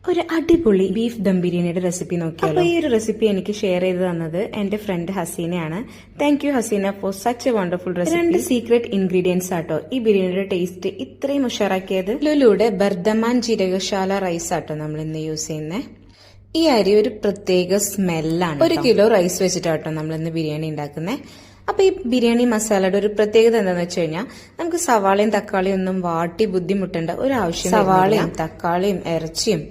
ഒരു അടിപൊളി ബീഫ് ദം ബിരിയാണിയുടെ റെസിപ്പി നോക്കിയാലോ. അപ്പൊ ഈ ഒരു റെസിപ്പി എനിക്ക് ഷെയർ ചെയ്ത് തന്നത് എന്റെ ഫ്രണ്ട് ഹസീനയാണ്. Thank you Haseena for such a wonderful recipe. 2 secret ingredients ആട്ടോ ഈ ബിരിയാണിയുടെ ടേസ്റ്റ് ഇത്രയും ഉഷാറാക്കിയത്. ലുലുയുടെ ബർദമാൻ ജീരകശാല റൈസ് ആട്ടോ നമ്മൾ ഇന്ന് യൂസ് ചെയ്യുന്നത്. ഈ അരി ഒരു പ്രത്യേക സ്മെല്ലാണ്. 1 കിലോ റൈസ് വെച്ചിട്ടാട്ടോ നമ്മൾ ഇന്ന് ബിരിയാണി ഉണ്ടാക്കുന്നത്. അപ്പൊ ഈ ബിരിയാണി മസാലയുടെ ഒരു പ്രത്യേകത എന്താണെന്ന് വെച്ച് കഴിഞ്ഞാൽ നമുക്ക് സവാളയും തക്കാളിയും ഒന്നും വാട്ടി ബുദ്ധിമുട്ടേണ്ട ഒരു ആവശ്യം. സവാളയും തക്കാളിയും ഇറച്ചിയും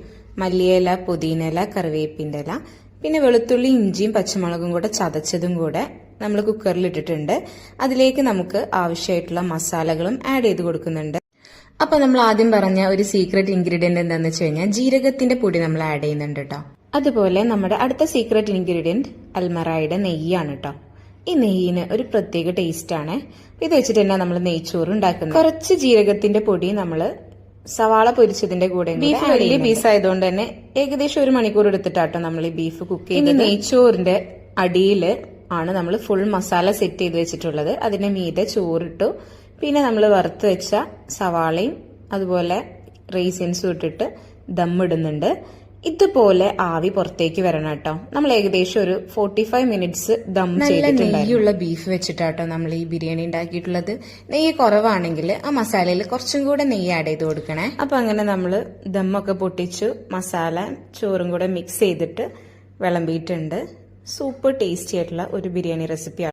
മല്ലിയില, പുതിനയില, കറിവേപ്പിന്റെ ഇല, പിന്നെ വെളുത്തുള്ളി, ഇഞ്ചിയും പച്ചമുളകും കൂടെ ചതച്ചതും കൂടെ നമ്മൾ കുക്കറിൽ ഇട്ടിട്ടുണ്ട്. അതിലേക്ക് നമുക്ക് ആവശ്യമായിട്ടുള്ള മസാലകളും ആഡ് ചെയ്ത് കൊടുക്കുന്നുണ്ട്. അപ്പൊ നമ്മൾ ആദ്യം പറഞ്ഞ ഒരു സീക്രട്ട് ഇൻഗ്രീഡിയന്റ് എന്താണെന്ന് വെച്ച് കഴിഞ്ഞാൽ ജീരകത്തിന്റെ പൊടി നമ്മൾ ആഡ് ചെയ്യുന്നുണ്ട് കേട്ടോ. അതുപോലെ നമ്മുടെ അടുത്ത സീക്രട്ട് ഇൻഗ്രീഡിയന്റ് അൽമറായുടെ നെയ്യാണ് കേട്ടോ. ഈ നെയ്യിന് ഒരു പ്രത്യേക ടേസ്റ്റ് ആണ്. ഇത് വെച്ചിട്ട് തന്നെ നമ്മൾ നെയ്ച്ചോറ് ഉണ്ടാക്കുന്നത്. കുറച്ച് ജീരകത്തിന്റെ പൊടി നമ്മൾ സവാള പൊരിച്ചതിന്റെ കൂടെ. ബീഫ് വലിയ പീസ് ആയതുകൊണ്ട് തന്നെ ഏകദേശം 1 മണിക്കൂർ എടുത്തിട്ടാട്ടോ നമ്മൾ ഈ ബീഫ് കുക്ക് ചെയ്യുന്നത്. നെയ്ച്ചോറിന്റെ അടിയില് ആണ് നമ്മൾ ഫുൾ മസാല സെറ്റ് ചെയ്ത് വെച്ചിട്ടുള്ളത്. അതിന്റെ മീതെ ചോറിട്ടു, പിന്നെ നമ്മൾ വറുത്ത് വെച്ച സവാളയും അതുപോലെ റൈസിൻസും ഇട്ടിട്ട് ദമ്മിടുന്നുണ്ട്. ഇതുപോലെ ആവി പുറത്തേക്ക് വരണം കേട്ടോ. നമ്മൾ ഏകദേശം ഒരു 45 മിനിറ്റ്സ് ദം ചെയ്തിട്ടുണ്ട്. നെയ്യുള്ള ബീഫ് വെച്ചിട്ടാട്ടോ നമ്മൾ ഈ ബിരിയാണി ഉണ്ടാക്കിയിട്ടുള്ളത്. നെയ്യ് കുറവാണെങ്കിൽ ആ മസാലയിൽ കുറച്ചും കൂടെ നെയ്യ് ആഡ് ചെയ്ത് കൊടുക്കണേ. അപ്പൊ അങ്ങനെ നമ്മൾ ദമ്മൊക്കെ പൊട്ടിച്ചു മസാല ചോറും കൂടെ മിക്സ് ചെയ്തിട്ട് വിളമ്പിയിട്ടുണ്ട്. സൂപ്പർ ടേസ്റ്റി ആയിട്ടുള്ള ഒരു ബിരിയാണി റെസിപ്പിയാണ്.